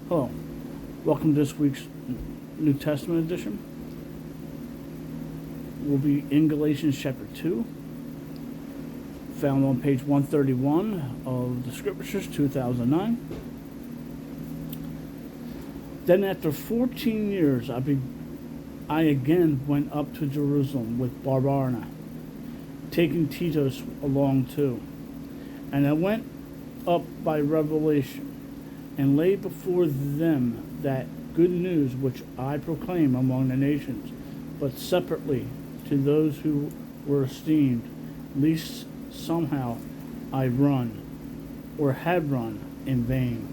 Hello, welcome to this week's New Testament edition. We'll be in Galatians chapter 2, found on page 131 of the Scriptures, 2009. Then after 14 years, I again went up to Jerusalem with Barbarna, taking Titus along too. And I went up by revelation, and laid before them that good news which I proclaim among the nations, but separately to those who were esteemed, lest somehow I run, or had run, in vain.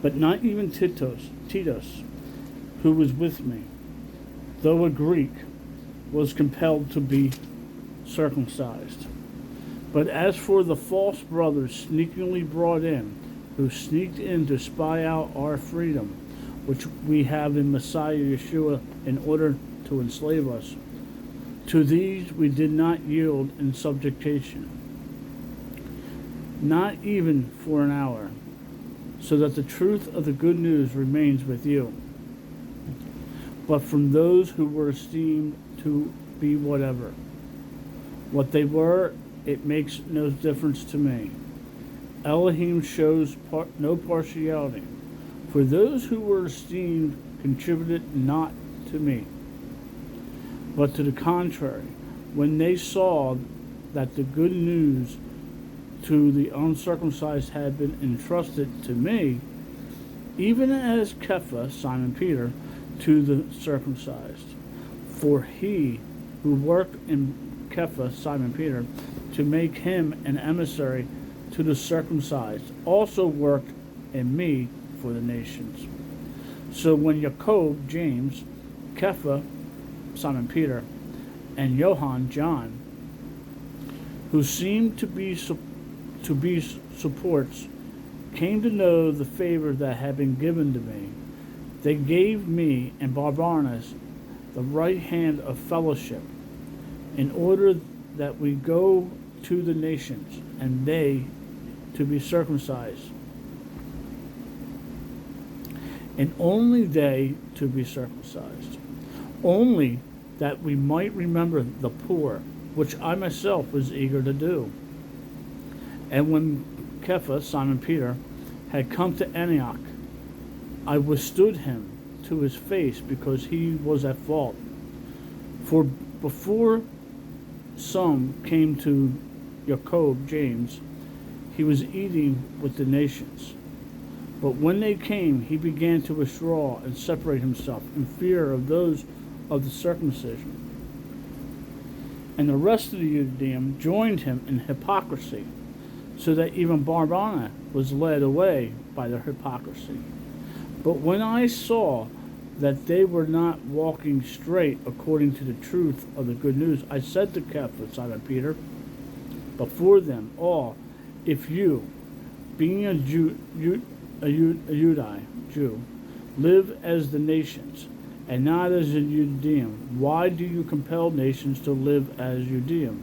But not even Titus, who was with me, though a Greek, was compelled to be circumcised. But as for the false brothers sneakingly brought in, who sneaked in to spy out our freedom, which we have in Messiah Yeshua, in order to enslave us, to these we did not yield in subjugation, not even for an hour, so that the truth of the good news remains with you. But from those who were esteemed to be what they were, it makes no difference to me. Elohim shows no partiality, for those who were esteemed contributed not to me, but to the contrary, when they saw that the good news to the uncircumcised had been entrusted to me, even as Kepha, Simon Peter, to the circumcised. For he who worked in Kepha, Simon Peter, to make him an emissary to the circumcised, also worked in me for the nations. So when Jacob, James, Kepha, Simon Peter, and Johann, John, who seemed to be supports, came to know the favor that had been given to me, they gave me and Barbarnas the right hand of fellowship, in order that we go to the nations, and they to be circumcised, and only they to be circumcised, only that we might remember the poor, which I myself was eager to do. And when Kepha, Simon Peter, had come to Antioch, I withstood him to his face, because he was at fault. For before some came to Jacob, James, he was eating with the nations. But when they came, he began to withdraw and separate himself in fear of those of the circumcision. And the rest of the Judeum joined him in hypocrisy, so that even Barbarna was led away by their hypocrisy. But when I saw that they were not walking straight according to the truth of the good news, I said to Kepha, Simon Peter, before them all, if you, being a Jew, live as the nations, and not as a Judeum, why do you compel nations to live as Judeum?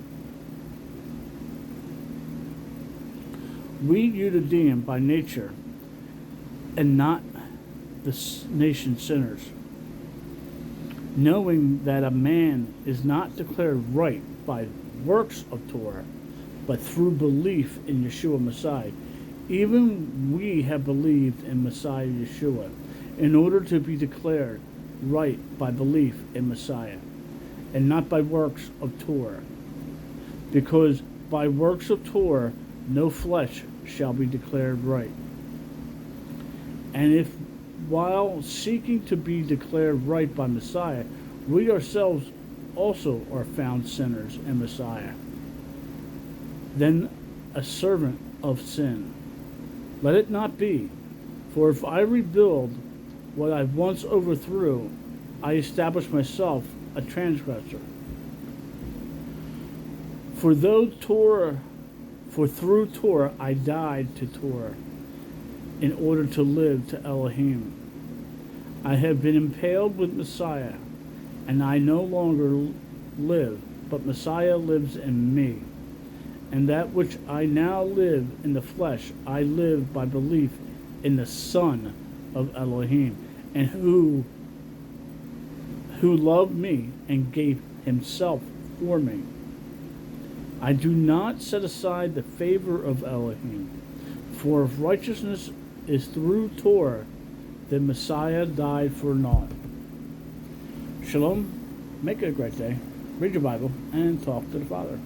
We Judeum by nature, and not the nation sinners, knowing that a man is not declared right by works of Torah, but through belief in Yeshua Messiah. Even we have believed in Messiah Yeshua, in order to be declared right by belief in Messiah, and not by works of Torah. Because by works of Torah no flesh shall be declared right. And if while seeking to be declared right by Messiah, we ourselves also are found sinners in Messiah, then a servant of sin. Let it not be, for if I rebuild what I once overthrew, I establish myself a transgressor. For through Torah I died to Torah, in order to live to Elohim. I have been impaled with Messiah, and I no longer live, but Messiah lives in me. And that which I now live in the flesh, I live by belief in the Son of Elohim, and who loved me and gave himself for me. I do not set aside the favor of Elohim, for if righteousness is through Torah, then Messiah died for naught. Shalom, make it a great day, read your Bible, and talk to the Father.